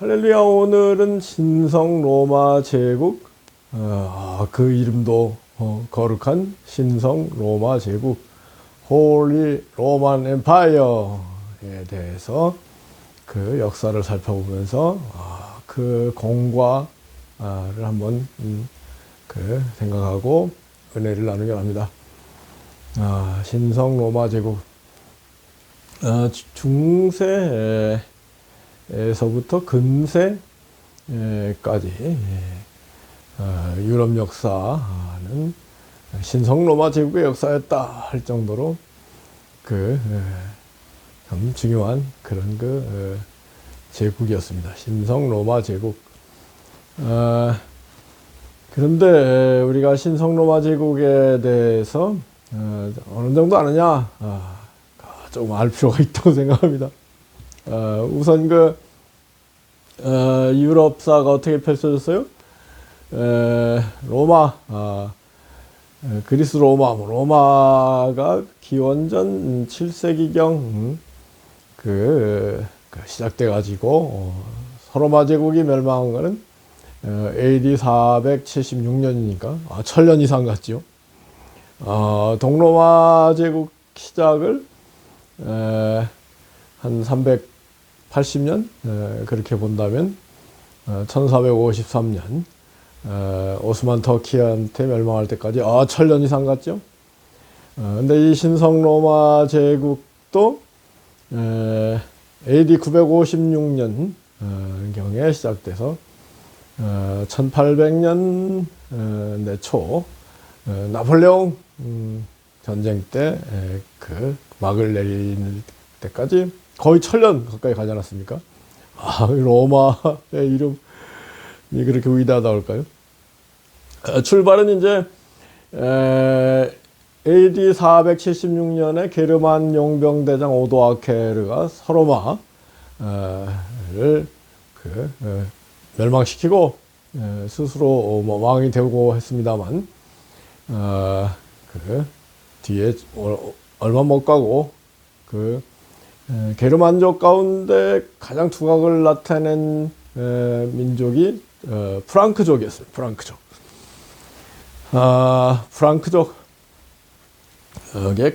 할렐루야. 오늘은 신성 로마 제국, 그 이름도 거룩한 신성 로마 제국, 홀리 로만 엠파이어에 대해서 그 역사를 살펴보면서 그 공과를 한번 생각하고 은혜를 나누게 합니다. 신성 로마 제국, 중세에서부터 근세까지 유럽 역사는 신성 로마 제국의 역사였다 할 정도로 참 중요한 그런 제국이었습니다. 신성 로마 제국. 그런데 우리가 신성 로마 제국에 대해서 어느 정도 아느냐, 조금 알 필요가 있다고 생각합니다. 우선 유럽사가 어떻게 펼쳐졌어요? 로마, 그리스 로마가 기원전 7세기경 시작돼 가지고 서로마 제국이 멸망한 거는 AD 476년이니까 1000년 이상 갔죠. 동로마 제국 시작을 한 380년 그렇게 본다면 1453년 오스만 터키한테 멸망할 때까지 1000년 이상 갔죠. 근데 이 신성 로마 제국도 AD 956년 경에 시작돼서 1800년 내초 나폴레옹 전쟁 때 막을 내리는 때까지 거의 1000년 가까이 가지 않았습니까? 로마의 이름이 그렇게 위대하다고 할까요? 출발은 이제 AD 476년에 게르만 용병대장 오도아케르가 서로마를 멸망시키고 스스로 왕이 되고 했습니다만 뒤에 얼마 못 가고 게르만족 가운데 가장 두각을 나타낸 민족이 프랑크족이었어요. 프랑크족의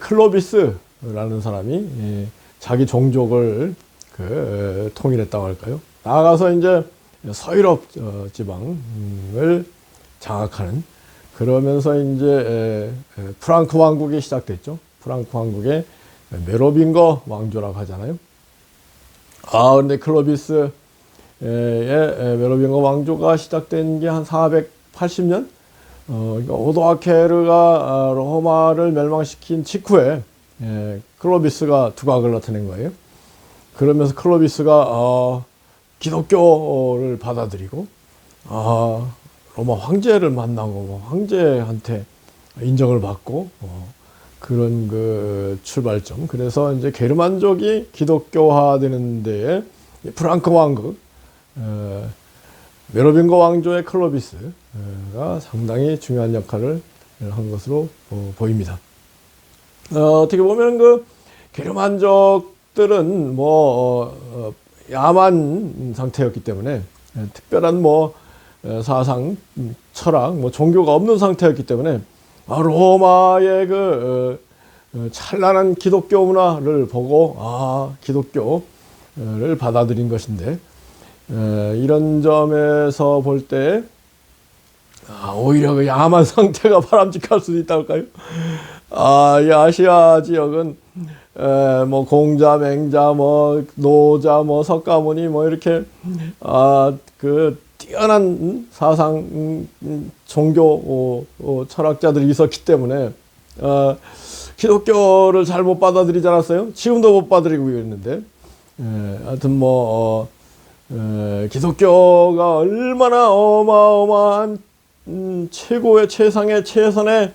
클로비스라는 사람이 자기 종족을 통일했다고 할까요? 나아가서 이제 서유럽 지방을 장악하는, 그러면서 이제 프랑크 왕국이 시작됐죠. 프랑크 왕국의 메로빙거 왕조라고 하잖아요. 근데 클로비스의 메로빙거 왕조가 시작된 게 한 480년? 그러니까 오도아케르가 로마를 멸망시킨 직후에 클로비스가 두각을 나타낸 거예요. 그러면서 클로비스가 기독교를 받아들이고 로마 황제를 만나고 황제한테 인정을 받고 그런 출발점. 그래서 이제 게르만족이 기독교화되는 데에 프랑크 왕국, 메로빙거 왕조의 클로비스가 상당히 중요한 역할을 한 것으로 보입니다. 어떻게 보면 게르만족들은 야만 상태였기 때문에 특별한 사상, 철학, 종교가 없는 상태였기 때문에 로마의 찬란한 기독교 문화를 보고 기독교를 받아들인 것인데, 이런 점에서 볼 때 오히려 야만 상태가 바람직할 수도 있다고 할까요? 이 아시아 지역은 공자, 맹자, 노자, 석가모니 이렇게 뛰어난 사상, 종교 철학자들이 있었기 때문에 기독교를 잘 못 받아들이지 않았어요? 지금도 못 받아들이고 있는데, 하여튼 기독교가 얼마나 어마어마한 최고의 최선의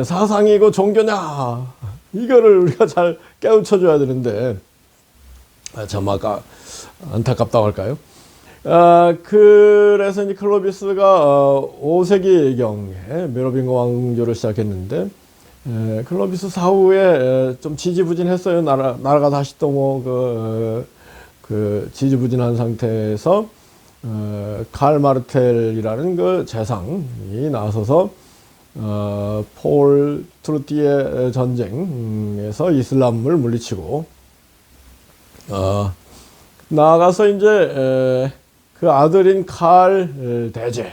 사상이고 종교냐, 이거를 우리가 잘 깨우쳐줘야 되는데 참 안타깝다고 할까요? 그래서 이제 클로비스가 5세기경에 메로빙거 왕조를 시작했는데, 클로비스 사후에 좀 지지부진했어요. 나라가 다시 또 지지부진한 상태에서 칼 마르텔이라는 그 재상이 나서서 폴 트루티의 전쟁에서 이슬람을 물리치고 나아가서 이제 그 아들인 칼 대제,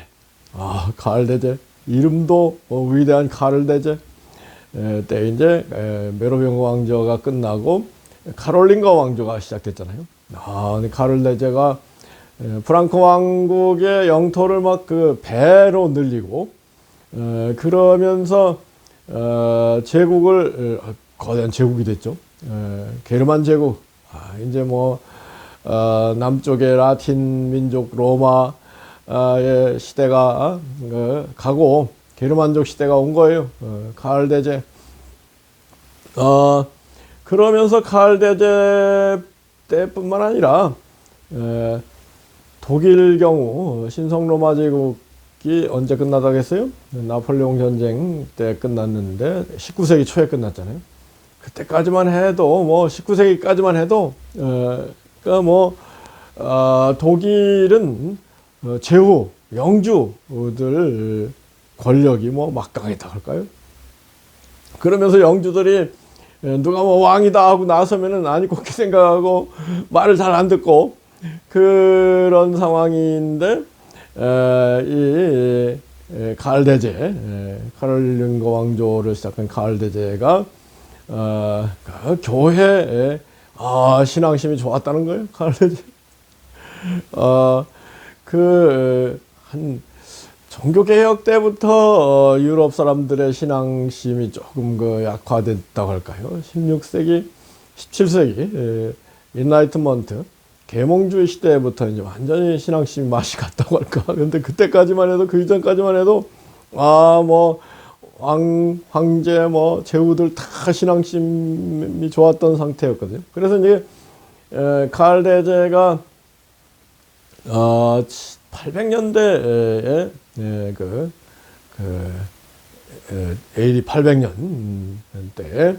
칼 대제 이름도 위대한 칼 대제 때 이제 메로빙 왕조가 끝나고 카롤린가 왕조가 시작됐잖아요. 카를 대제가 프랑크 왕국의 영토를 막 그 배로 늘리고 그러면서 제국을 거대한 제국이 됐죠. 게르만 제국. 이제 뭐 남쪽의 라틴 민족 로마의 시대가 가고 게르만족 시대가 온 거예요. 칼 대제. 그러면서 칼 대제 때뿐만 아니라 독일 경우 신성 로마 제국이 언제 끝나다겠어요? 나폴레옹 전쟁 때 끝났는데 19세기 초에 끝났잖아요. 그때까지만 해도 뭐 19세기까지만 해도 그러니까 뭐 독일은 제후 영주들 권력이 뭐 막강했다 할까요? 그러면서 영주들이 누가 뭐 왕이다 하고 나서면은 아니 곱게 생각하고 말을 잘 안 듣고 그런 상황인데 이 칼 대제, 카롤린거 왕조를 시작한 칼 대제가 그 교회에 신앙심이 좋았다는 거예요. 칼 대제. 한 종교개혁 때부터 유럽 사람들의 신앙심이 조금 약화됐다고 할까요? 16세기, 17세기 인라이트먼트 계몽주의 시대부터 이제 완전히 신앙심이 맛이 갔다고 할까? 근데 그때까지만 해도 그 이전까지만 해도 뭐 황제 뭐 제후들 다 신앙심이 좋았던 상태였거든요. 그래서 이제 칼 대제가 800년대에 AD 800년 때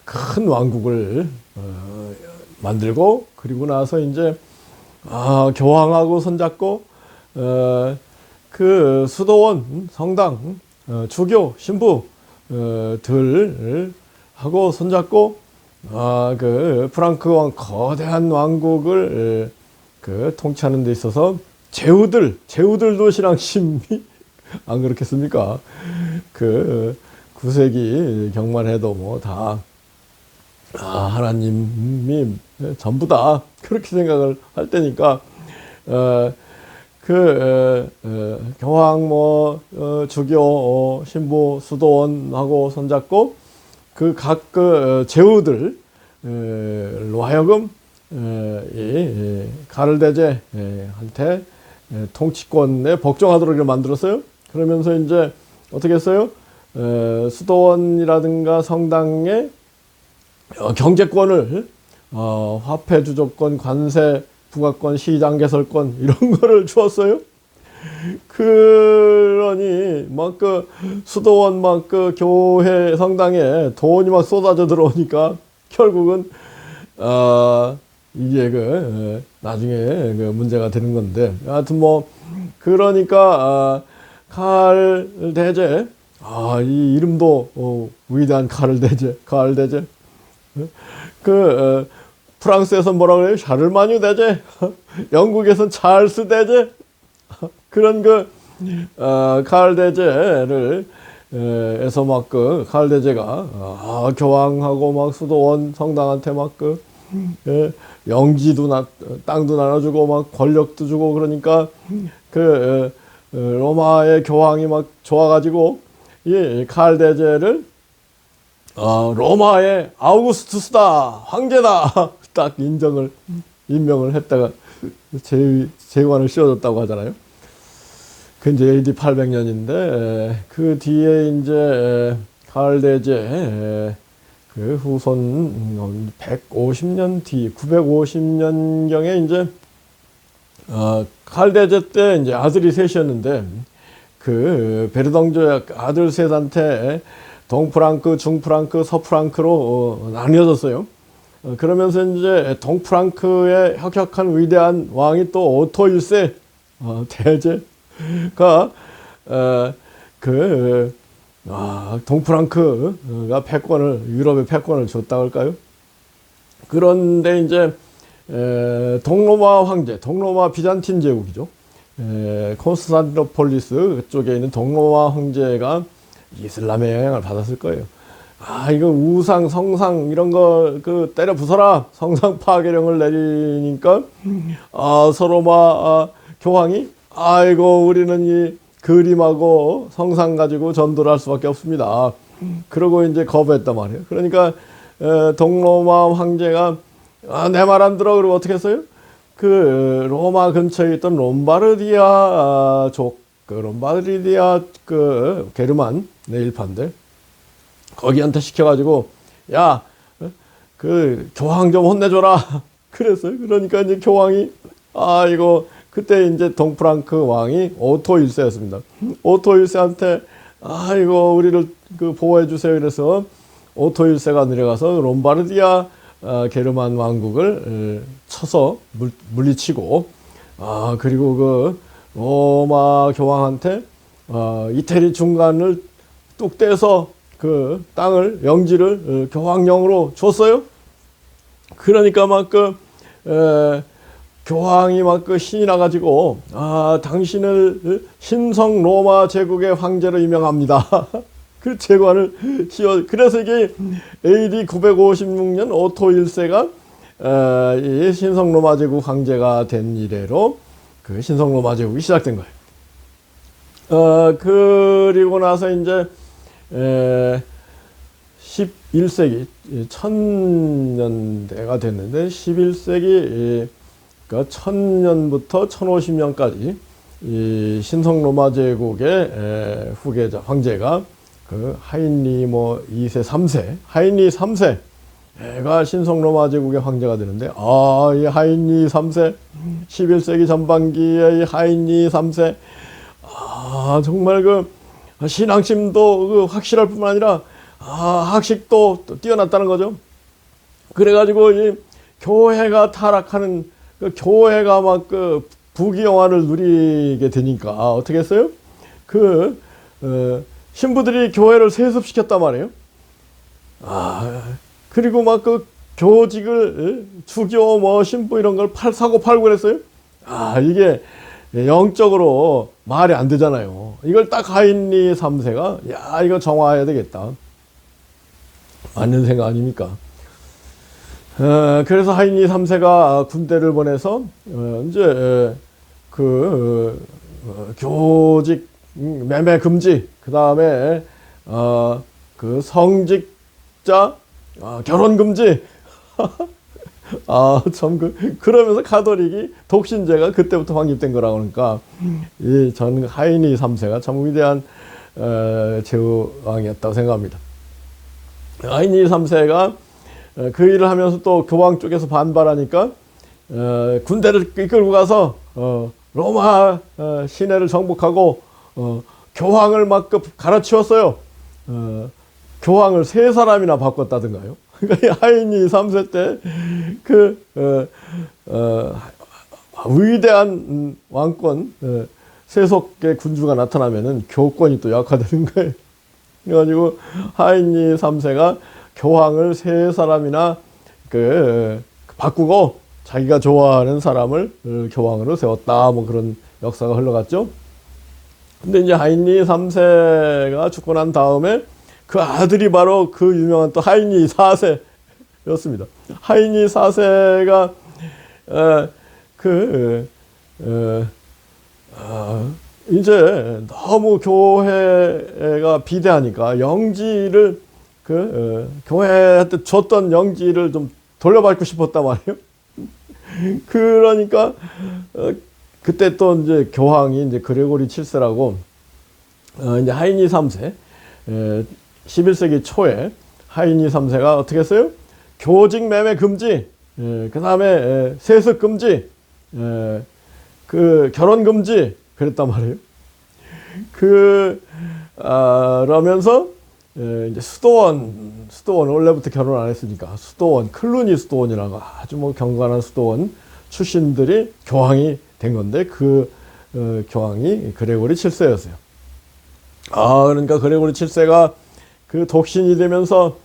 큰 왕국을 만들고 그리고 나서 이제 교황하고 손잡고 그 수도원 성당 주교 신부들 하고 손잡고 그 프랑크 왕 거대한 왕국을 통치하는 데 있어서 제후들도 신앙심이 안 그렇겠습니까? 9세기 경만 해도 뭐 다 하나님이 전부다 그렇게 생각을 할 때니까 교황 뭐 주교 신부 수도원하고 손잡고 각 제후들로 하여금 이 카를 대제한테 통치권에 복종하도록 만들었어요. 그러면서 이제 어떻게 했어요? 수도원이라든가 성당의 경제권을 화폐 주조권, 관세 부과권, 시장 개설권 이런 거를 주었어요. 그러니 막 수도원 교회 성당에 돈이 막 쏟아져 들어오니까 결국은 이게 나중에 문제가 되는 건데 하여튼 뭐 그러니까 칼 대제 이 이름도 위대한 칼 대제 프랑스에서 뭐라 그래요? 샤를마뉴 대제 영국에선 찰스 대제 그런 칼 대제를 에서 칼 대제가 교황하고 막 수도원 성당한테 영지도 땅도 나눠주고 막 권력도 주고 그러니까 로마의 교황이 막 좋아가지고 이 칼 대제를 로마의 아우구스투스다 황제다 딱 임명을 했다가 제관을 씌워줬다고 하잖아요. 그 이제 AD 800년인데 그 뒤에 이제 칼 대제 그 후손 150년 뒤 950년경에 이제 칼 대제 때 이제 아들이 셋이었는데 베르덩조의 아들 셋한테 동프랑크, 중프랑크, 서프랑크로 나뉘어졌어요. 그러면서 이제 동프랑크의 혁혁한 위대한 왕이 또 오토 1세 대제가 동프랑크가 패권을 유럽의 패권을 줬다 할까요? 그런데 이제 동로마 황제, 동로마 비잔틴 제국이죠. 콘스탄티노폴리스 쪽에 있는 동로마 황제가 이슬람의 영향을 받았을 거예요. 이거 우상, 성상 이런 거 때려 부숴라 성상 파괴령을 내리니까 서로마 교황이 아이고 우리는 이 그림하고 성상 가지고 전도를 할 수밖에 없습니다. 그러고 이제 거부했단 말이에요. 그러니까 동로마 황제가 내 말 안 들어 그러고 어떻게 했어요? 그 로마 근처에 있던 롬바르디아 롬바르디아 게르만 일파인데 거기한테 시켜가지고 야 그 교황 좀 혼내줘라 그랬어요. 그러니까 이제 교황이 이거 그때 이제 동프랑크 왕이 오토 1세였습니다. 오토 1세한테 이거 우리를 보호해 주세요. 그래서 오토 1세가 내려가서 롬바르디아 게르만 왕국을 쳐서 물리치고 그리고 로마 교황한테 이태리 중간을 뚝 떼서 그 땅을 영지를 교황령으로 줬어요. 그러니까 막 교황이 막 신이 나가지고 당신을 신성 로마 제국의 황제로 임명합니다. 그 제관을 씌워. 그래서 이게 AD 956년 오토 1세가 이 신성 로마 제국 황제가 된 이래로 그 신성 로마 제국이 시작된 거예요. 그리고 나서 이제 11세기 1000년대가 됐는데 11세기 그러니까 1000년부터 1050년까지 이 신성 로마 제국의 후계자 황제가 그 하인리 2세 3세 하인리 3세가 신성 로마 제국의 황제가 되는데 이 하인리 3세 11세기 전반기의 이 하인리 3세 정말 신앙심도 확실할 뿐만 아니라 학식도 뛰어났다는 거죠. 그래가지고 이 교회가 타락하는 교회가 막 부귀영화를 누리게 되니까 어떻게 했어요? 신부들이 교회를 세습시켰단 말이에요. 그리고 막 교직을 주교 신부 이런 걸 사고 팔고 그랬어요. 이게 영적으로 말이 안 되잖아요. 이걸 딱 하인리 3세가 이거 정화해야 되겠다. 맞는 생각 아닙니까? 그래서 하인리 3세가 군대를 보내서 이제 교직 매매 금지, 그 다음에 성직자 결혼 금지. 그러면서 가톨릭이 독신제가 그때부터 확립된 거라고 하니까 이 전 하인리 3세가 참 위대한 제왕이었다고 생각합니다. 하인리 3세가 그 일을 하면서 또 교황 쪽에서 반발하니까 군대를 이끌고 가서 로마 시내를 정복하고 교황을 막 갈아치웠어요. 교황을 3사람이나 바꿨다든가요. 그러니까 하인리 3세 때 위대한 왕권 세속의 군주가 나타나면은 교권이 또 약화되는 거예요. 그래가지고 하인리 3세가 교황을 3사람이나 바꾸고 자기가 좋아하는 사람을 교황으로 세웠다. 그런 역사가 흘러갔죠. 근데 이제 하인리 3세가 죽고 난 다음에 그 아들이 바로 그 유명한 또 하인리 4세였습니다. 하인리 4세가 이제 너무 교회가 비대하니까 영지를 교회한테 줬던 영지를 좀 돌려받고 싶었단 말이에요. 그러니까 그때 또 이제 교황이 이제 그레고리 7세라고 이제 하인리 3세 11세기 초에 하인리 3세가 어떻게 했어요? 교직 매매 금지, 그 다음에 세습 금지, 결혼 금지 그랬단 말이에요. 그러면서 이제 수도원 원래부터 결혼 안 했으니까 수도원 클루니 수도원이라고 아주 경건한 수도원 출신들이 교황이 된 건데 그 교황이 그레고리 7세였어요. 그러니까 그레고리 7세가 그 독신이 되면서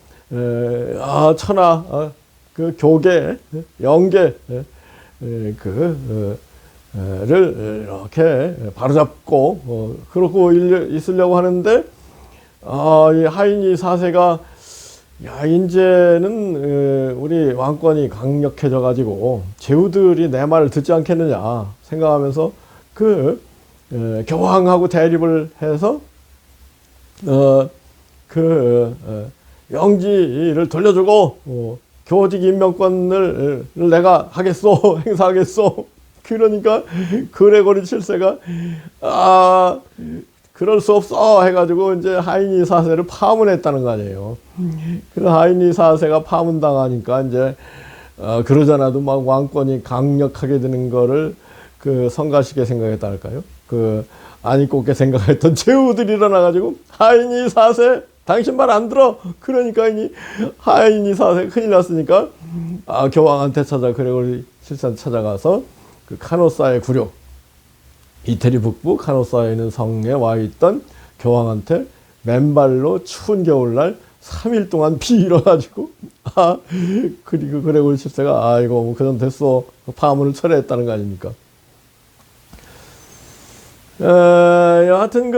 천하 그 교계 영계 를 이렇게 바로잡고 그러고 있으려고 하는데 이 하이니 4세가 야 이제는 우리 왕권이 강력해져 가지고 제후들이 내 말을 듣지 않겠느냐 생각하면서 그 교황하고 대립을 해서 영지를 돌려주고 교직 임명권을 내가 하겠소 행사하겠소. 그러니까 그레고리 7세가 그럴 수 없어 해가지고 이제 하이니 4세를 파문했다는 거 아니에요. 그래서 하이니 4세가 파문당하니까 이제 그러잖아도 막 왕권이 강력하게 되는 거를 그 성가시게 생각했다할까요? 그 안이꼽게 생각했던 제후들이 일어나가지고 하이니 4세 당신 말 안 들어. 그러니까 이 하이니 4세 큰일 났으니까 교황한테 그레고리 7세한테 찾아가서 그 카노사의 굴욕 이태리 북부 카노사에 있는 성에 와 있던 교황한테 맨발로 추운 겨울날 3일 동안 빌어가지고 그리고 그레고리 7세가 아이고 뭐 그전 됐어 파문을 철회했다는 거 아닙니까? 여하튼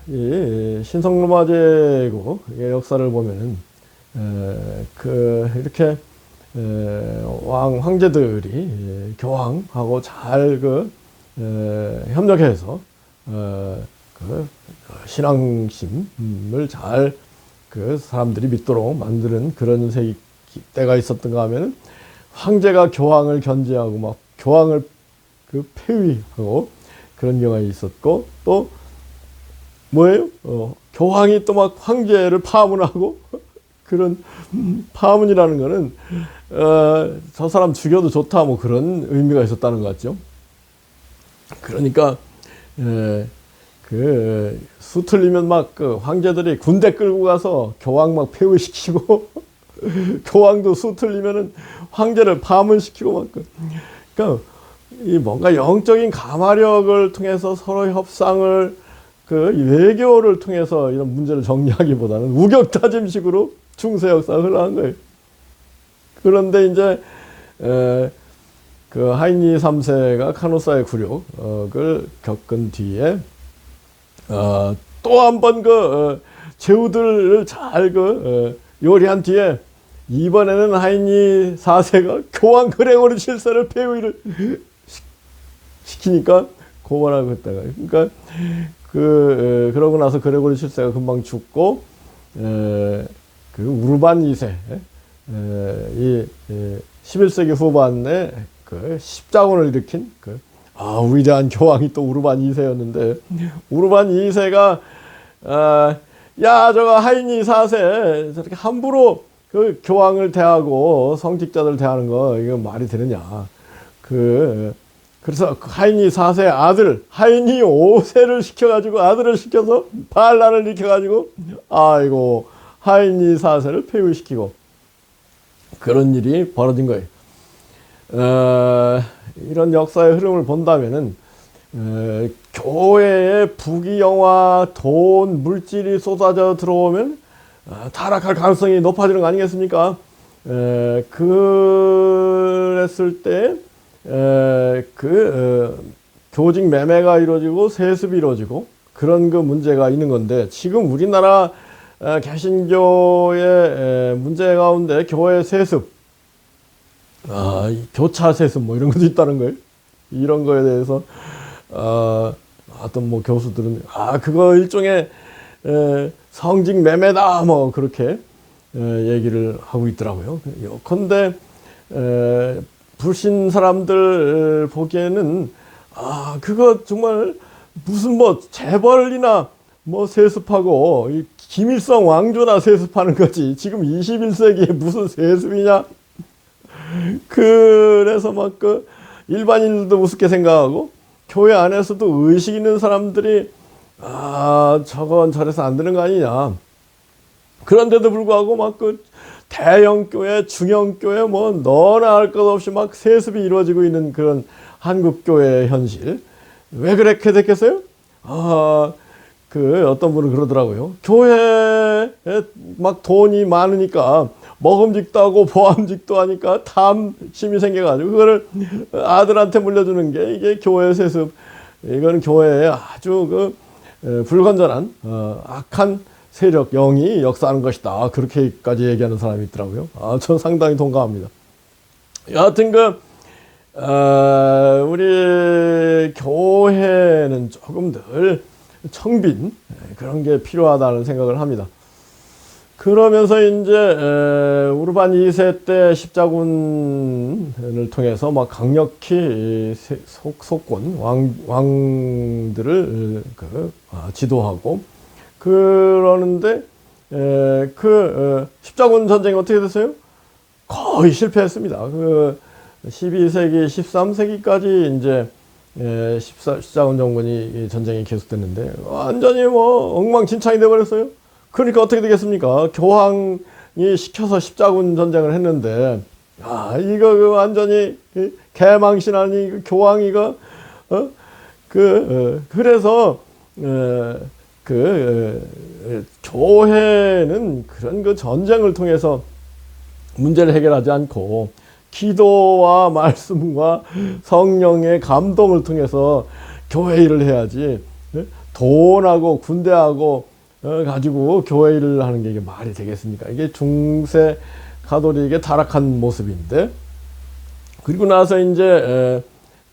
이 신성로마 제국의 역사를 보면은 이렇게 황제들이 교황하고 잘 협력해서 신앙심을 잘 사람들이 믿도록 만드는 그런 때가 있었던가 하면은 황제가 교황을 견제하고 막 교황을 폐위하고 그런 경우가 있었고 또 뭐예요? 교황이 또 막 황제를 파문하고 그런 파문이라는 거는 저 사람 죽여도 좋다 뭐 그런 의미가 있었다는 것 같죠. 그러니까 수 틀리면 막 황제들이 군대 끌고 가서 교황 막 폐위시키고 교황도 수 틀리면은 황제를 파문시키고 막 그러니까 이 뭔가 영적인 가마력을 통해서 서로 협상을 외교를 통해서 이런 문제를 정리하기보다는 우격다짐식으로 중세 역사가 흘러간 거예요. 그런데 이제 하이니 3세가 카노사의 굴욕을 겪은 뒤에 또 한 번 제후들을 잘 요리한 뒤에 이번에는 하이니 4세가 교황 그레고리 7세를 폐위를 시키니까 고발하고 했다가 그러니까 그러고 나서 그레고리 7세가 금방 죽고 우르반 2세 이 11세기 후반에 십자군을 일으킨 위대한 교황이 또 우르반 2세였는데 우르반 2세가 저거 하이니 4세 저렇게 함부로 교황을 대하고 성직자들 대하는 거 이거 말이 되느냐 그래서 하이니 4세 아들 하이니 5세를 시켜가지고 아들을 시켜서 반란을 일으켜가지고 아이고 하이니 4세를 폐위시키고 그런 일이 벌어진 거예요. 이런 역사의 흐름을 본다면은 교회에 부귀영화, 돈, 물질이 쏟아져 들어오면 타락할 가능성이 높아지는 거 아니겠습니까? 그랬을 때 교직 매매가 이루어지고 세습이 이루어지고 그런 문제가 있는 건데 지금 우리나라 개신교의 문제 가운데 교회 세습, 교차 세습 뭐 이런 것도 있다는 거예요. 이런 거에 대해서 어떤 교수들은 그거 일종의 성직 매매다 뭐 그렇게 얘기를 하고 있더라고요. 예컨대 불신 사람들 보기에는 그거 정말 무슨 재벌이나 세습하고 김일성 왕조나 세습하는 거지 지금 21세기에 무슨 세습이냐. 그래서 일반인들도 우습게 생각하고 교회 안에서도 의식 있는 사람들이 저건 저래서 안 되는 거 아니냐. 그런데도 불구하고 대형교회, 중형교회 너나 할 것 없이 세습이 이루어지고 있는 그런 한국 교회의 현실. 왜 그렇게 됐겠어요? 어떤 분은 그러더라고요. 교회에 막 돈이 많으니까 먹음직도 하고 보암직도 하니까 탐심이 생겨가지고 그거를 아들한테 물려주는 게 이게 교회 세습. 이거는 교회에 아주 불건전한 악한 세력, 영이 역사하는 것이다. 그렇게까지 얘기하는 사람이 있더라고요. 저는 상당히 동감합니다. 여하튼 우리 교회는 조금 늘 청빈 그런 게 필요하다는 생각을 합니다. 그러면서 이제 우르반 2세 때 십자군을 통해서 막 강력히 속권 왕들을 지도하고 그러는데 십자군 전쟁이 어떻게 됐어요? 거의 실패했습니다. 12세기, 13세기까지 이제 십자군 정권이 전쟁이 계속됐는데 완전히 엉망진창이 돼버렸어요. 그러니까 어떻게 되겠습니까? 교황이 시켜서 십자군 전쟁을 했는데 이거 완전히 개망신하니 교황이가 그래서 교회는 그런 전쟁을 통해서 문제를 해결하지 않고 기도와 말씀과 성령의 감동을 통해서 교회 일을 해야지 돈하고 군대하고 가지고 교회 일을 하는 게 이게 말이 되겠습니까? 이게 중세 가톨릭의 타락한 모습인데, 그리고 나서 이제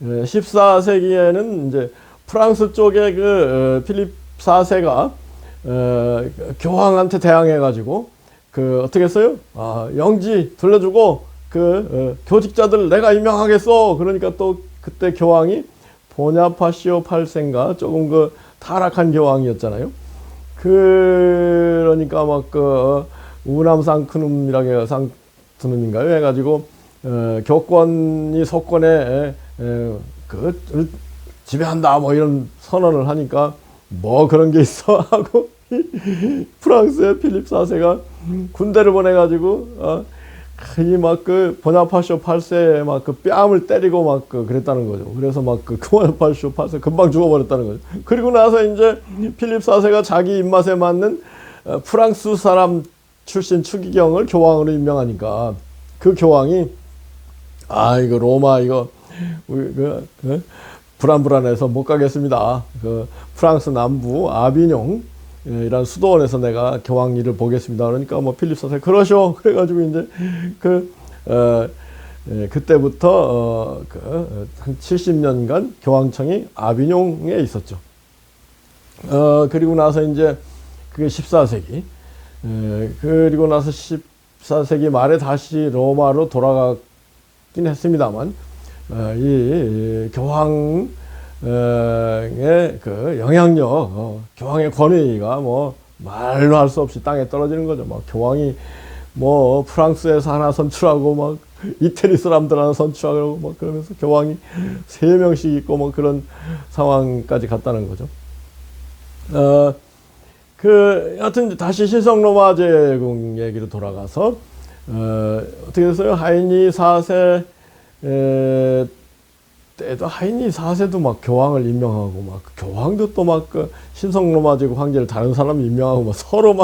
14세기에는 이제 프랑스 쪽에 필립 4세가 교황한테 대항해 가지고 어떻게 했어요? 영지 돌려주고 교직자들 내가 임명하겠어. 그러니까 또 그때 교황이 보냐파시오 8세인가 조금 타락한 교황이었잖아요. 그러니까 우남 상크눔인가요? 해가지고 교권이 속권에 지배한다 뭐 이런 선언을 하니까 뭐 그런 게 있어 하고 프랑스의 필립 4세가 군대를 보내가지고 보나파쇼 8세에 뺨을 때리고 그랬다는 거죠. 그래서 보나파쇼 8세 금방 죽어버렸다는 거죠. 그리고 나서 이제 필립 4세가 자기 입맛에 맞는 프랑스 사람 출신 추기경을 교황으로 임명하니까 그 교황이 이거 로마 이거 불안해서 못 가겠습니다. 프랑스 남부 아비뇽 이란 수도원에서 내가 교황 일을 보겠습니다. 그러니까 필립 4세 그러셔. 그래가지고 이제 그때부터 한 70년간 교황청이 아비뇽에 있었죠. 그리고 나서 이제 그게 14세기. 그리고 나서 14세기 말에 다시 로마로 돌아가긴 했습니다만, 이 교황의 영향력, 교황의 권위가 말로 할 수 없이 땅에 떨어지는 거죠. 교황이 프랑스에서 하나 선출하고 이태리 사람들 하나 선출하고 그러면서 교황이 3명씩 있고 그런 상황까지 갔다는 거죠. 여하튼 다시 신성 로마 제국 얘기로 돌아가서 어떻게 됐어요? 하이니 4세 때도 하이니 4세도 교황을 임명하고 교황도 또 신성 로마 제국 황제를 다른 사람 임명하고 서로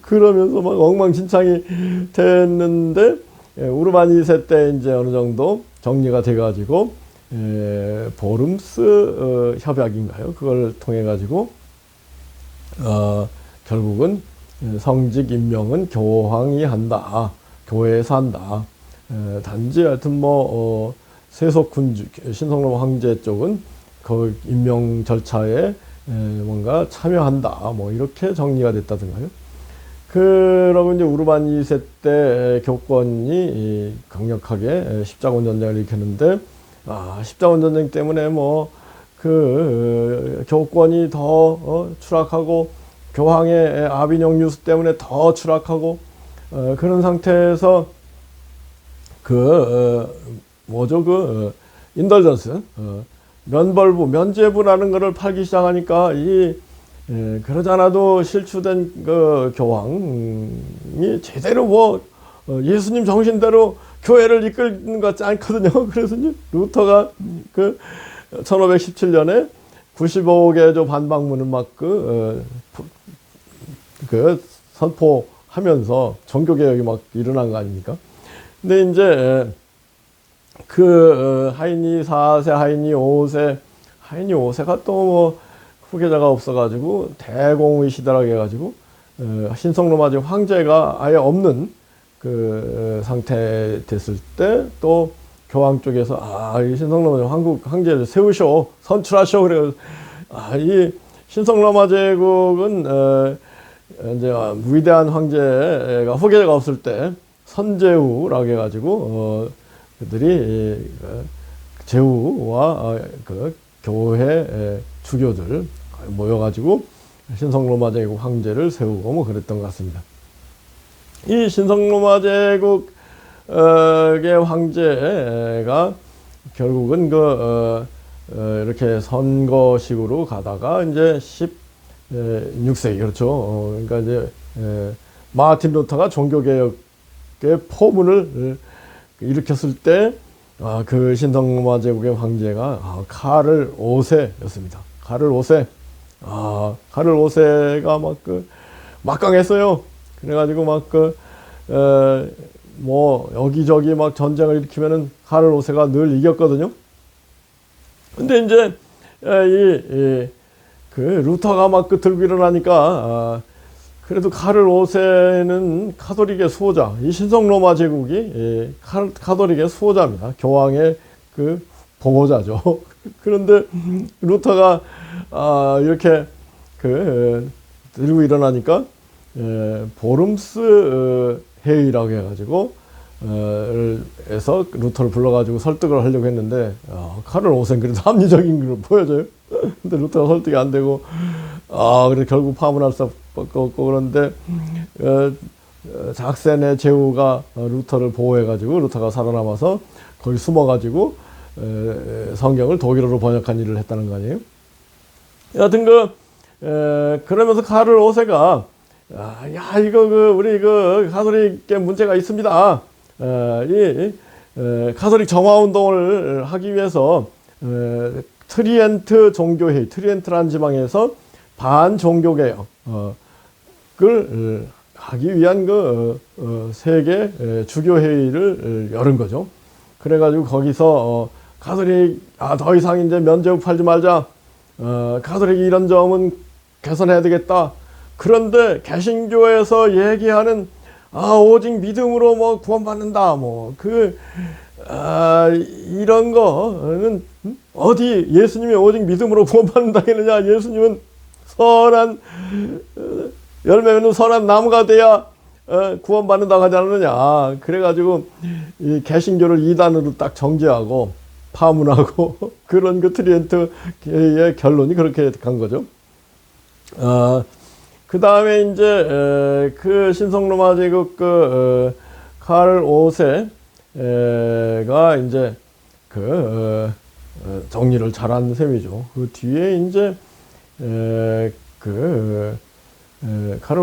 그러면서 엉망진창이 됐는데 우르반 2세 때 이제 어느 정도 정리가 돼 가지고 보름스 협약인가요? 그걸 통해 가지고 결국은 성직 임명은 교황이 한다. 교회에서 한다. 단지 하여튼 세속군주 신성로마 황제 쪽은 그 임명 절차에 뭔가 참여한다. 이렇게 정리가 됐다든가요. 그러고 이제 우르반 2세 때 교권이 강력하게 십자군 전쟁을 일으켰는데 십자군 전쟁 때문에 교권이 더 추락하고 교황의 아비뇽 유수 때문에 더 추락하고 그런 상태에서 인덜전스 면죄부라는 것을 팔기 시작하니까 그러지 않아도 실추된 교황이 제대로 예수님 정신대로 교회를 이끌는 것 같지 않거든요. 그래서 이제 루터가 그 1517년에 95개조 반박문을 막 선포하면서 종교개혁이 막 일어난 거 아닙니까? 근데 이제 하이니 4세, 하이니 5세, 하이니 5세가 또 뭐 후계자가 없어가지고 대공의 시대라고 해가지고 신성로마제 황제가 아예 없는 그 상태 됐을 때 또 교황 쪽에서 이 신성로마 한국 황제를 세우셔, 선출하셔. 그래서 이 신성로마 제국은 이제 위대한 황제가 후계자가 없을 때 선제후라고 해가지고 그들이 제후와 그 교회 주교들 모여가지고 신성로마 제국 황제를 세우고 뭐 그랬던 것 같습니다. 이 신성로마 제국의 황제가 결국은 이렇게 선거식으로 가다가 이제 16세기 그렇죠. 그러니까 이제 마틴 루터가 종교개혁의 포문을 일으켰을 때 그 신성로마 제국의 황제가 카를 5세였습니다. 카를 5세. 카를 5세가 막 막강했어요. 그래가지고 뭐 여기저기 막 전쟁을 일으키면은 카를 5세가 늘 이겼거든요. 근데 이제 루터가 막 들고 일어나니까 그래도 카를 5세는 카톨릭의 수호자, 이 신성로마 제국이 카톨릭의 수호자입니다. 교황의 그 보호자죠. 그런데 루터가 이렇게 들고 일어나니까 보름스 회의라고 해가지고 에서 루터를 불러가지고 설득을 하려고 했는데 카를 5세는 그래도 합리적인 걸 보여줘요. 근데 루터가 설득이 안 되고 그래서 결국 파문할 수 없고 그런데 작센의 제후가 루터를 보호해가지고 루터가 살아남아서 거기 숨어가지고 성경을 독일어로 번역한 일을 했다는 거 아니에요? 여하튼 그러면서 카를 5세가 이거 우리 가톨릭에 문제가 있습니다. 가톨릭 정화운동을 하기 위해서 트리엔트 종교회의, 트리엔트라는 지방에서 반종교개혁을 하기 위한 세계 주교회의를 열은 거죠. 그래가지고 거기서 가톨릭 더 이상 이제 면죄부 팔지 말자. 가톨릭이 이런 점은 개선해야 되겠다. 그런데 개신교에서 얘기하는 오직 믿음으로 뭐 구원받는다 이런 거는 어디 예수님이 오직 믿음으로 구원받는다 했느냐. 예수님은 선한 열매 맺는 선한 나무가 돼야 구원받는다고 하지 않느냐. 그래가지고 이 개신교를 이단으로 딱 정죄하고 파문하고 그런 트리엔트의 결론이 그렇게 간 거죠. 그 다음에 이제 신성로마 제국 카를 5세가 이제 정리를 잘한 셈이죠. 그 뒤에 이제 카를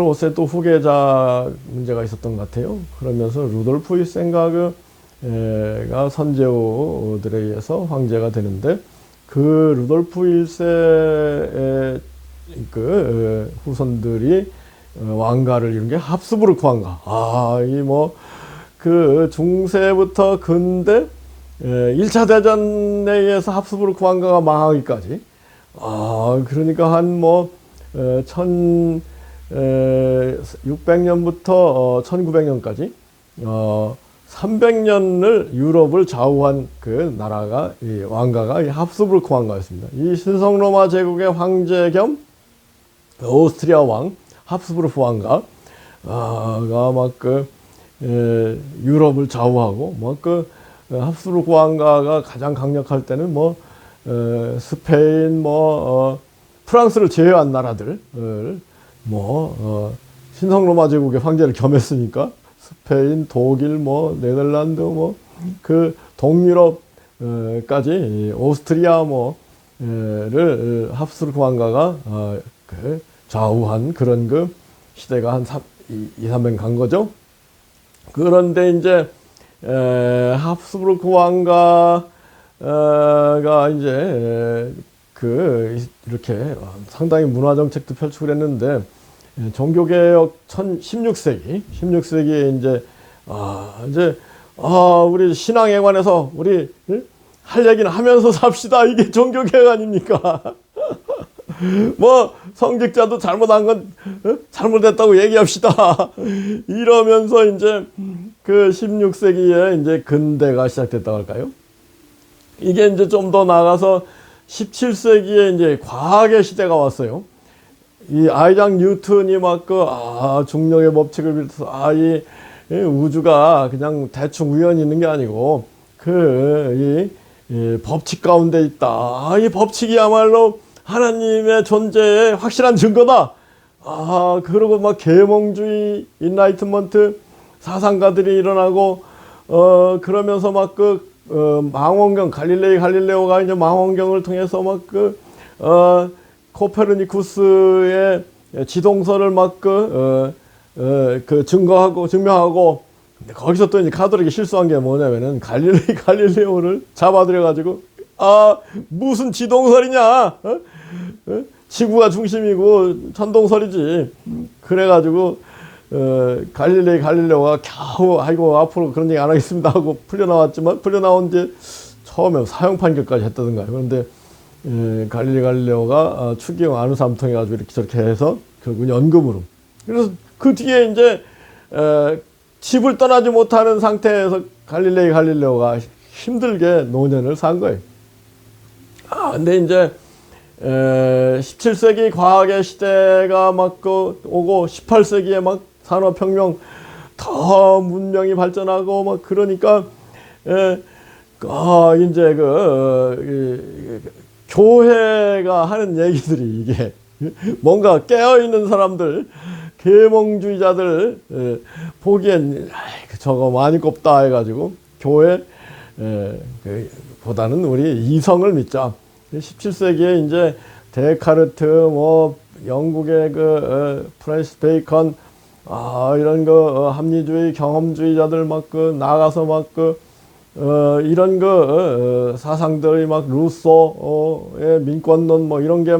5세도 후계자 문제가 있었던 것 같아요. 그러면서 루돌프 일세가 선제후들에 의해서 황제가 되는데 루돌프 1세의 후손들이 왕가를 이룬 게 합스부르크 왕가. 중세부터 근대 1차 대전에 의해서 합스부르크 왕가가 망하기까지. 그러니까 한 1600년부터 1900년까지 300년을 유럽을 좌우한 나라가 왕가가 이 합스부르크 왕가였습니다. 이 신성로마 제국의 황제 겸 오스트리아 왕 합스부르크 왕가가 유럽을 좌우하고 합스부르크 왕가가 가장 강력할 때는 스페인 프랑스를 제외한 나라들 신성로마 제국의 황제를 겸했으니까 스페인, 독일, 네덜란드, 동유럽까지 오스트리아 를 합스부르크 왕가가 좌우한 그런 시대가 한 2, 300년 간 거죠. 그런데 이제 합스부르크 왕가가 이제 이렇게 상당히 문화 정책도 펼치고 그랬는데, 종교개혁 16세기에 이제 우리 신앙에 관해서 우리 할 얘기는 하면서 삽시다. 이게 종교개혁 아닙니까? 뭐 성직자도 잘못한 건 잘못했다고 얘기합시다. 이러면서 이제 그 16세기에 이제 근대가 시작됐다고 할까요? 이게 이제 좀 더 나아가서 17세기에 이제 과학의 시대가 왔어요. 이 아이작 뉴턴이 중력의 법칙을 비롯해서 이 우주가 그냥 대충 우연히 있는 게 아니고 이 법칙 가운데 있다. 이 법칙이야말로 하나님의 존재의 확실한 증거다. 그러고 막 계몽주의, 인라이트먼트 사상가들이 일어나고, 그러면서 망원경, 갈릴레오가 이제 망원경을 통해서 코페르니쿠스의 지동설을 증명하고, 근데 거기서 또 이제 가톨릭이 실수한 게 뭐냐면은 갈릴레오를 잡아들여가지고, 무슨 지동설이냐? 지구가 중심이고 천동설이지. 그래가지고 갈릴레오가 겨우 아이고 앞으로 그런 얘기 안 하겠습니다 하고 풀려나온 뒤에 처음에 사형 판결까지 했다던가요. 그런데 갈릴레오가 추기경 안우삼 통해가지고 이렇게 저렇게 해서 결국 연금으로. 그래서 그 뒤에 이제 집을 떠나지 못하는 상태에서 갈릴레오가 힘들게 노년을 산 거예요. 근데 이제 17세기 과학의 시대가 오고 18세기에 산업혁명 더 문명이 발전하고 그러니까 이제 교회가 하는 얘기들이 이게 뭔가 깨어있는 사람들, 계몽주의자들 보기엔 저거 많이 꼽다 해가지고 교회 보다는 우리 이성을 믿자. 17세기에 이제 데카르트, 영국의 프랜시스 베이컨, 이런 합리주의, 경험주의자들 나가서 이런 사상들이 루소의 민권론 이런 게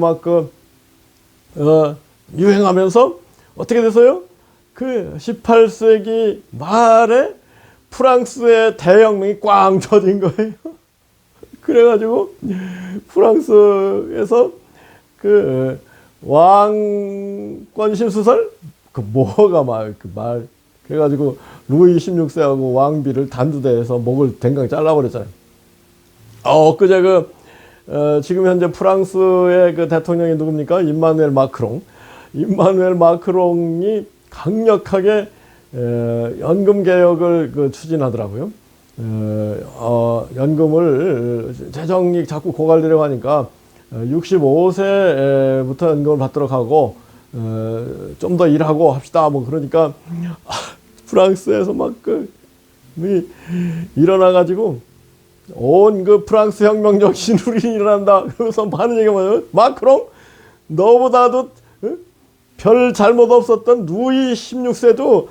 유행하면서 어떻게 돼서요? 그 18세기 말에 프랑스의 대혁명이 꽝 터진 거예요. 그래가지고 프랑스에서 왕권 신수설 그래가지고 루이 16세하고 왕비를 단두대에서 목을 댕강 잘라버렸잖아요. 엊그제 지금 현재 프랑스의 대통령이 누굽니까? 임마누엘 마크롱이 강력하게 연금 개혁을 추진하더라고요. 연금을 재정이 자꾸 고갈되려고 하니까 65세부터 연금을 받도록 하고 좀 더 일하고 합시다. 그러니까 프랑스에서 일어나가지고 온 프랑스 혁명적 신우리 일어난다. 그래서 하는 얘기가 뭐냐면 마크롱 너보다도 별 잘못 없었던 루이 16세도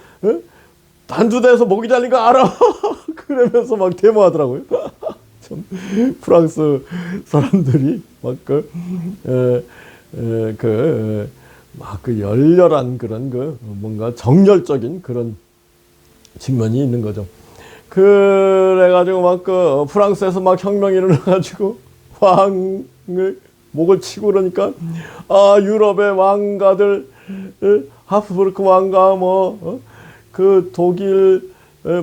단두대에서 목이 잘린 거 알아. 그러면서 데모하더라고요. 참 프랑스 사람들이 열렬한 그런 뭔가 정열적인 그런 측면이 있는 거죠. 그래가지고 프랑스에서 혁명이 일어나가지고 왕을 목을 치고 그러니까 유럽의 왕가들 하프부르크 왕가 독일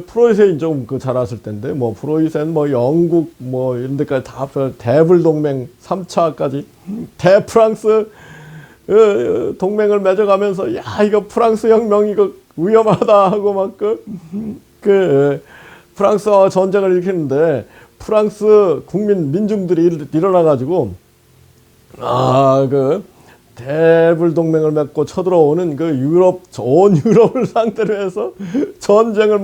프로이센이 좀 잘 왔을 텐데 프로이센 영국 이런 데까지 다 대불 동맹 3차까지 대프랑스 동맹을 맺어가면서 이거 프랑스 혁명 이거 위험하다 하고 프랑스와 전쟁을 일으키는데 프랑스 국민 민중들이 일어나가지고 대불 동맹을 맺고 쳐들어오는 온 유럽을 상대로 해서 전쟁을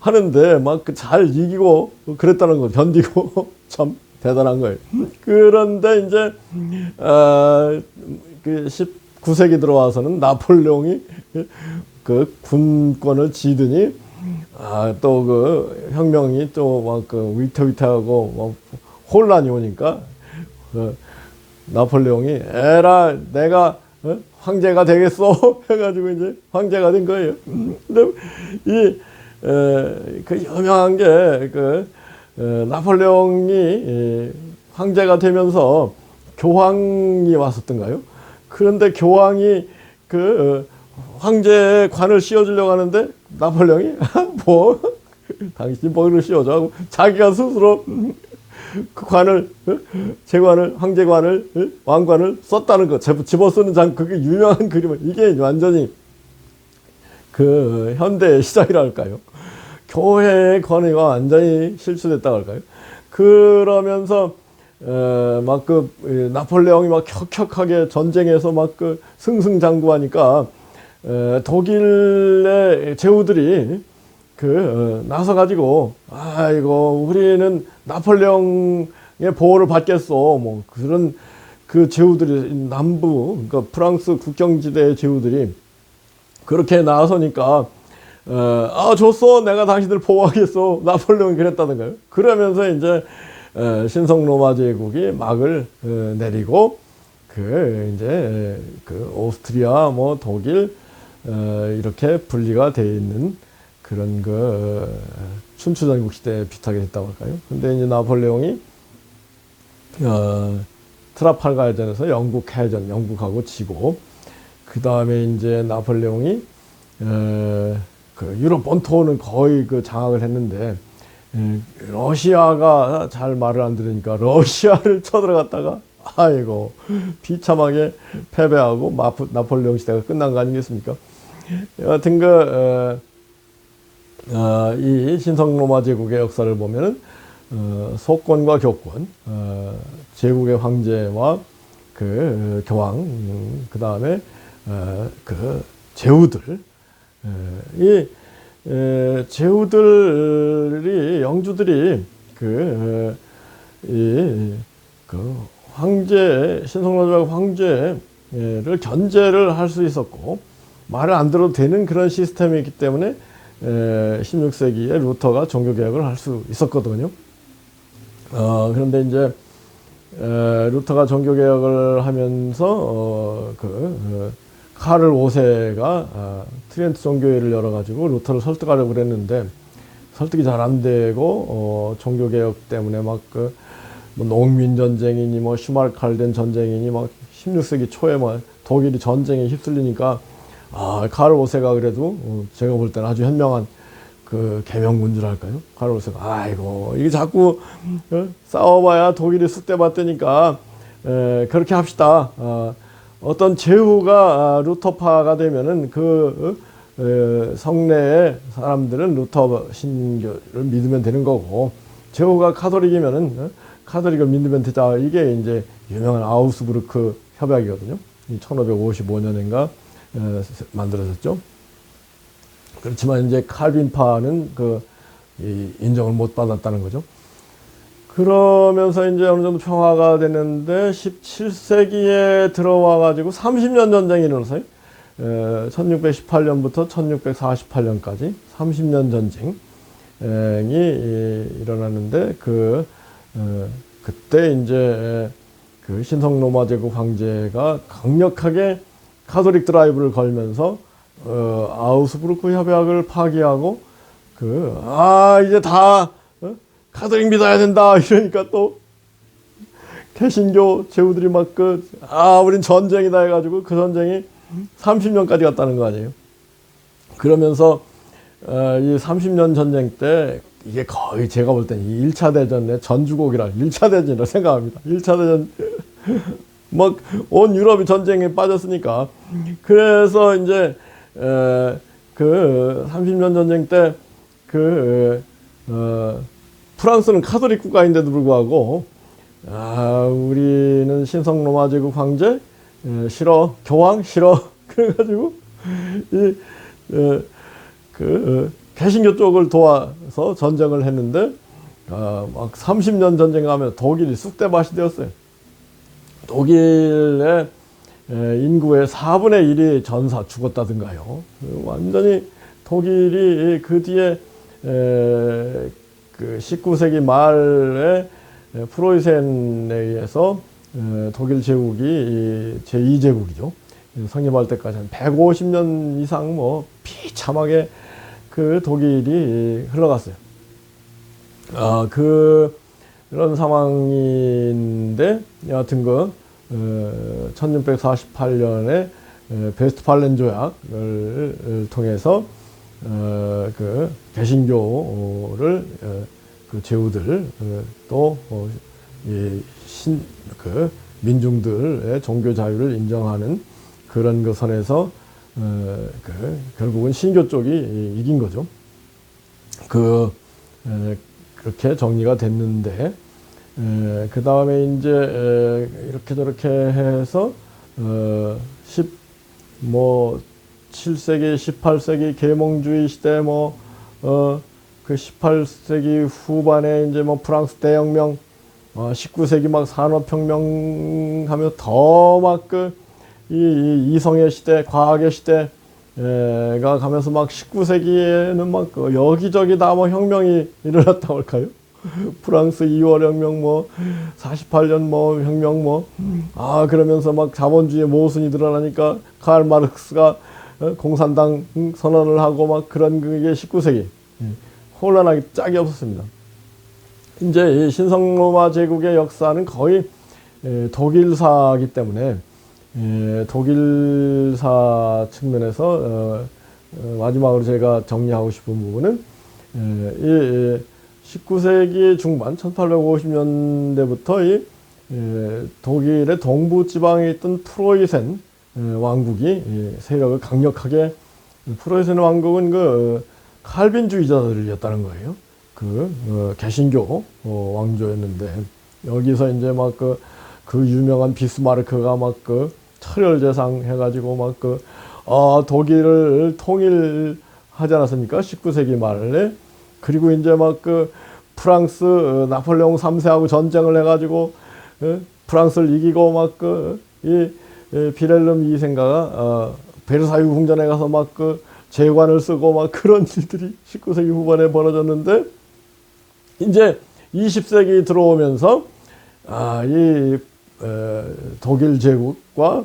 하는데 잘 이기고 그랬다는 거 견디고 참 대단한 거예요. 그런데 이제 19세기 들어와서는 나폴레옹이 군권을 쥐더니 또 그 혁명이 또 막 그 위태위태하고 뭐 혼란이 오니까 나폴레옹이 에라 내가 황제가 되겠어 해가지고 이제 황제가 된 거예요. 근데 그 유명한 게 나폴레옹이 황제가 되면서 교황이 왔었던가요? 그런데 교황이 황제의 관을 씌워주려고 하는데 나폴레옹이 뭐 당신이 뭐를 씌워줘 하고 자기가 스스로 그 관을 제관을 황제관을 왕관을 썼다는 거 집어쓰는 그게 유명한 그림을 이게 완전히 그 현대의 시작이랄까요? 교회의 권위가 완전히 실추됐다고 할까요? 그러면서 막 나폴레옹이 막 혁혁하게 전쟁에서 막 승승장구하니까 독일의 제후들이 나서 가지고 아이고 우리는 나폴레옹의 보호를 받겠어 뭐 그런 그 제후들이 남부 그러니까 프랑스 국경지대의 제후들이 그렇게 나서니까 좋소 내가 당신들 보호하겠어 나폴레옹이 그랬다는 거예요. 그러면서 이제 신성 로마 제국이 막을 내리고 이제 오스트리아 뭐 독일 이렇게 분리가 되어 있는 그런 춘추전국 시대에 비슷하게 됐다고 할까요? 근데 이제 나폴레옹이 트라팔가르 전에서 영국하고 지고 그 다음에 이제 나폴레옹이 유럽 본토는 거의 장악을 했는데 러시아가 잘 말을 안 들으니까 러시아를 쳐들어갔다가 아이고 비참하게 패배하고 나폴레옹 시대가 끝난 거 아니겠습니까? 여하튼 이 신성 로마 제국의 역사를 보면은 속권과 교권, 제국의 황제와 교황, 그 다음에 제후들, 이 제후들이 영주들이 황제 신성 로마 황제를 견제를 할 수 있었고 말을 안 들어도 되는 그런 시스템이 있기 때문에 16세기에 루터가 종교개혁을 할 수 있었거든요. 그런데 이제 루터가 종교개혁을 하면서 카를 5세가 트리엔트 종교회를 열어가지고 루터를 설득하려고 그랬는데 설득이 잘 안 되고 종교개혁 때문에 막 뭐 농민 전쟁이니 뭐 슈말칼덴 전쟁이니 막 16세기 초에 뭐 독일이 전쟁에 휩쓸리니까 카를 5세가 그래도 제가 볼 때는 아주 현명한 개명군주랄까요? 카를 5세가 아이고 이게 자꾸 싸워봐야 독일이 쑥대밭되니까 그렇게 합시다. 어떤 제후가 루터파가 되면은 성내의 사람들은 루터 신교를 믿으면 되는 거고 제후가 카톨릭이면은 카톨릭을 믿으면 되자. 이게 이제 유명한 아우스부르크 협약이거든요. 1555년인가 만들어졌죠. 그렇지만 이제 칼빈파는 인정을 못 받았다는 거죠. 그러면서 이제 어느 정도 평화가 됐는데 17세기에 들어와 가지고 30년 전쟁이 일어났어요. 1618년부터 1648년까지 30년 전쟁이 일어났는데 그때 이제 신성 로마 제국 황제가 강력하게 카톨릭 드라이브를 걸면서 아우스부르크 협약을 파기하고 이제 다 카톨릭 믿어야 된다 이러니까 또 개신교 제후들이 막 우린 전쟁이다 해가지고 그 전쟁이 30년까지 갔다는 거 아니에요. 그러면서 이 30년 전쟁 때 이게 거의 제가 볼 때는 1차 대전의 전주곡이라 1차 대전이라 생각합니다. 1차 대전 막 온 유럽이 전쟁에 빠졌으니까 그래서 이제 30년 전쟁 때 프랑스는 카톨릭 국가인데도 불구하고 우리는 신성 로마 제국 황제 싫어 교황 싫어 그래가지고 개신교 쪽을 도와서 전쟁을 했는데 막 30년 전쟁하면 독일이 쑥대밭이 되었어요. 독일의 인구의 4분의 1이 전사 죽었다든가요. 완전히 독일이 그 뒤에 그 19세기 말에 프로이센에 의해서 독일 제국이 제2제국이죠. 성립할 때까지 한 150년 이상 뭐 비참하게 그 독일이 흘러갔어요. 그런 상황인데 여하튼 1648년에 베스트팔렌 조약을 통해서 그 개신교를 그 제후들 그 민중들의 종교 자유를 인정하는 그런 그 선에서 결국은 신교 쪽이 이긴 거죠. 그렇게 정리가 됐는데 그 다음에 이제 이렇게 저렇게 해서 7세기, 18세기 계몽주의 시대 그 18세기 후반에 이제 프랑스 대혁명, 19세기 막 산업혁명 하며 더 막 이성의 시대, 과학의 시대가 가면서 막 19세기에는 막 여기저기 다 혁명이 일어났다고 할까요? 프랑스 2월 혁명 48년 혁명 그러면서 막 자본주의 모순이 드러나니까 카를 마르크스가 공산당 선언을 하고 막 그런 그게 19세기 혼란하기 짝이 없었습니다. 이제 이 신성로마 제국의 역사는 거의 독일사이기 때문에 독일사 측면에서 마지막으로 제가 정리하고 싶은 부분은 이 19세기 중반 1850년대부터 독일의 동부 지방에 있던 프로이센 왕국이 세력을 강력하게 프로이센 왕국은 그 칼빈주의자들이었다는 거예요. 개신교 왕조였는데 여기서 이제 막 그 유명한 비스마르크가 막 철혈제상 해가지고 독일을 통일하지 않았습니까? 19세기 말에. 그리고 이제 프랑스 나폴레옹 3세하고 전쟁을 해가지고 프랑스를 이기고 비렐름 2세인가가 베르사유 궁전에 가서 제관을 쓰고 그런 일들이 19세기 후반에 벌어졌는데 이제 20세기 들어오면서 독일 제국과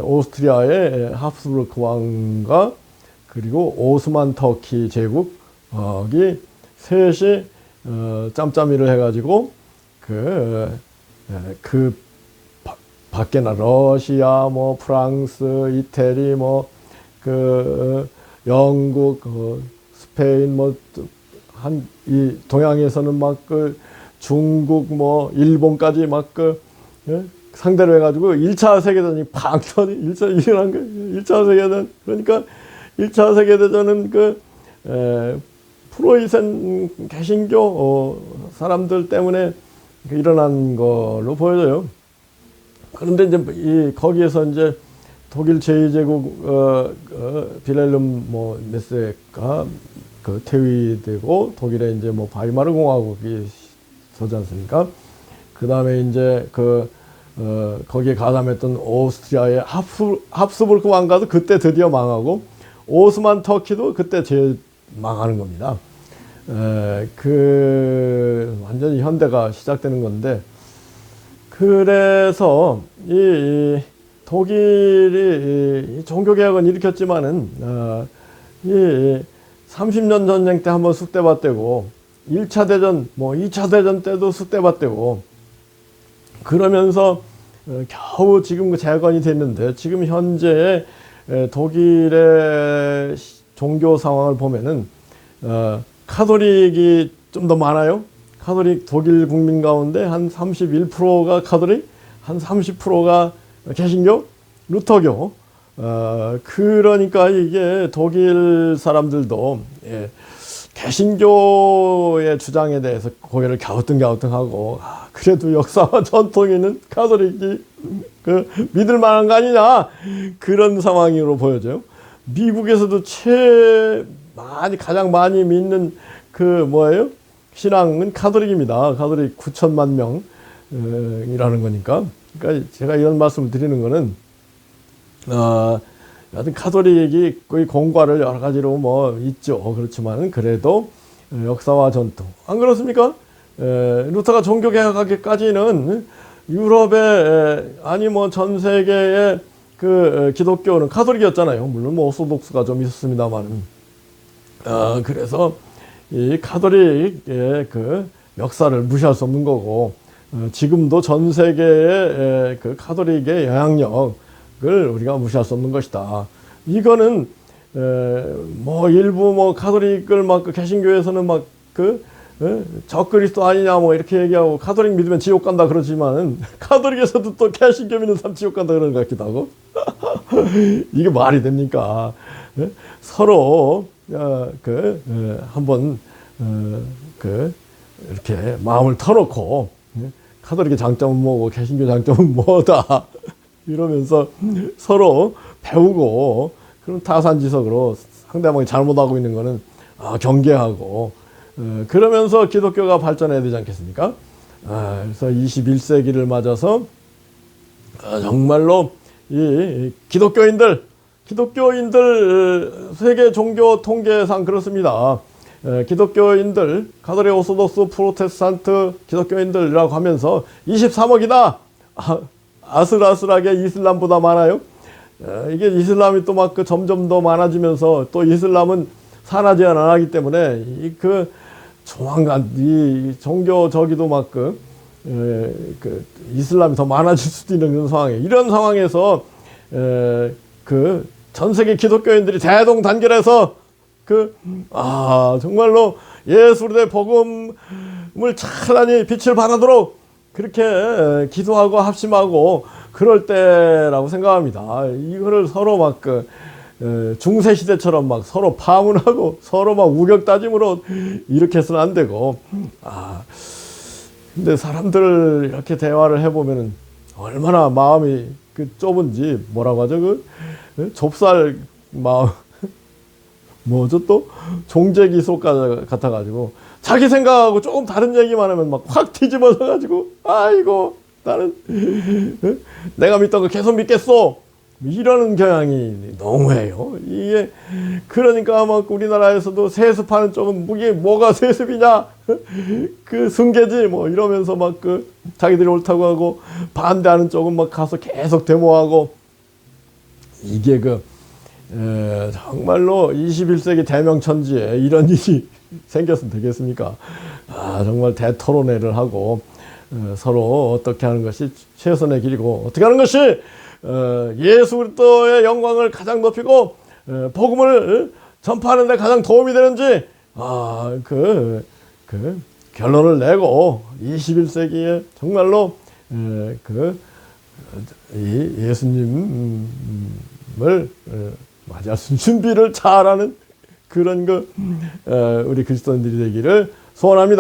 오스트리아의 합스부르크 왕과 그리고 오스만 터키 제국이 셋이 짬짬이를 해가지고 밖에나 러시아, 프랑스, 이태리, 영국, 스페인, 이 동양에서는 중국, 일본까지 상대로 해가지고 1차 세계대전이 팍 일어난 거예요. 1차 세계대전. 그러니까 1차 세계대전은 프로이센 개신교 사람들 때문에 일어난 걸로 보여져요. 그런데 이제 거기에서 이제 독일 제2제국 빌헬름 몇 세가 퇴위되고 독일에 이제 바이마르 공화국이 서지 않습니까? 그 다음에 이제 거기에 가담했던 오스트리아의 합스부르크 왕가도 그때 드디어 망하고 오스만 터키도 그때 제일 망하는 겁니다. 완전히 현대가 시작되는 건데, 그래서 이 독일이 종교개혁은 일으켰지만은 이 30년 전쟁 때 한번 쑥대밭되고 1차 대전 2차 대전 때도 쑥대밭되고 그러면서 겨우 지금 재건이 됐는데, 지금 현재 독일의 종교 상황을 보면은 카톨릭이 좀 더 많아요. 카톨릭 독일 국민 가운데 한 31%가 카톨릭, 한 30%가 개신교, 루터교. 그러니까 이게 독일 사람들도 개신교의 주장에 대해서 고개를 갸우뚱갸우뚱하고 그래도 역사와 전통이 있는 카톨릭이 믿을 만한 거 아니냐, 그런 상황으로 보여져요. 미국에서도 가장 많이 믿는 신앙은 카톨릭입니다. 카톨릭 9천만 명이라는 거니까. 그러니까 제가 이런 말씀을 드리는 거는 여하튼 가톨릭이 거의 공과를 여러 가지로 뭐 있죠. 그렇지만 그래도 역사와 전통 안 그렇습니까? 루터가 종교개혁하기까지는 유럽의 아니 뭐 전 세계의 그 기독교는 가톨릭이었잖아요. 물론 뭐 오소독스가 좀 있었습니다만, 그래서 이 가톨릭의 그 역사를 무시할 수 없는 거고, 지금도 전 세계의 그 가톨릭의 영향력을 우리가 무시할 수 없는 것이다. 이거는 뭐 일부 뭐 가톨릭을 막 그 개신교에서는 막 그 적그리스도 아니냐 뭐 이렇게 얘기하고 가톨릭 믿으면 지옥 간다 그러지만 가톨릭에서도 또 개신교 믿는 사람 지옥 간다 그러는 것 같기도 하고 이게 말이 됩니까? 서로 한번 이렇게 마음을 터놓고 가톨릭의 장점은 뭐고 개신교 장점은 뭐다 이러면서 서로 배우고 그런 타산지석으로 상대방이 잘못하고 있는 거는 경계하고 그러면서 기독교가 발전해야 되지 않겠습니까? 그래서 21세기를 맞아서 정말로 이 기독교인들 세계 종교 통계상 그렇습니다. 기독교인들 가톨릭, 오소독스, 프로테스탄트 기독교인들이라고 하면서 23억이다. 아슬아슬하게 이슬람보다 많아요. 이게 이슬람이 또 막 점점 더 많아지면서 또 이슬람은 산하 제한 안 하기 때문에 조만간 이 종교 저기도 막 이슬람이 더 많아질 수도 있는 그런 상황에 이런 상황에서 전 세계 기독교인들이 대동단결해서 정말로 예수의 복음을 찬란히 빛을 발하도록 그렇게 기도하고 합심하고 그럴 때라고 생각합니다. 이거를 서로 막 중세 시대처럼 막 서로 파문하고 서로 막 우격다짐으로 이렇게 해서는 안 되고 근데 사람들 이렇게 대화를 해보면은 얼마나 마음이 좁은지 뭐라고 하죠? 좁쌀 마음 뭐죠 또 종제기 속 같아가지고 자기 생각하고 조금 다른 얘기만 하면 막 확 뒤집어서 가지고 아이고 나는 내가 믿던 거 계속 믿겠어 이러는 경향이 너무해요. 이게 그러니까 막 우리나라에서도 세습하는 쪽은 이게 뭐가 세습이냐 승계지 뭐 이러면서 막 자기들이 옳다고 하고 반대하는 쪽은 막 가서 계속 데모하고 이게 정말로 21세기 대명천지에 이런 일이 생겼으면 되겠습니까? 정말 대토론회를 하고 서로 어떻게 하는 것이 최선의 길이고 어떻게 하는 것이 예수 그리스도의 영광을 가장 높이고 복음을 전파하는 데 가장 도움이 되는지 결론을 내고 21세기에 정말로 이 예수님을 맞이할 수 있는 준비를 잘하는 그런 우리 그리스도인들이 되기를 소원합니다.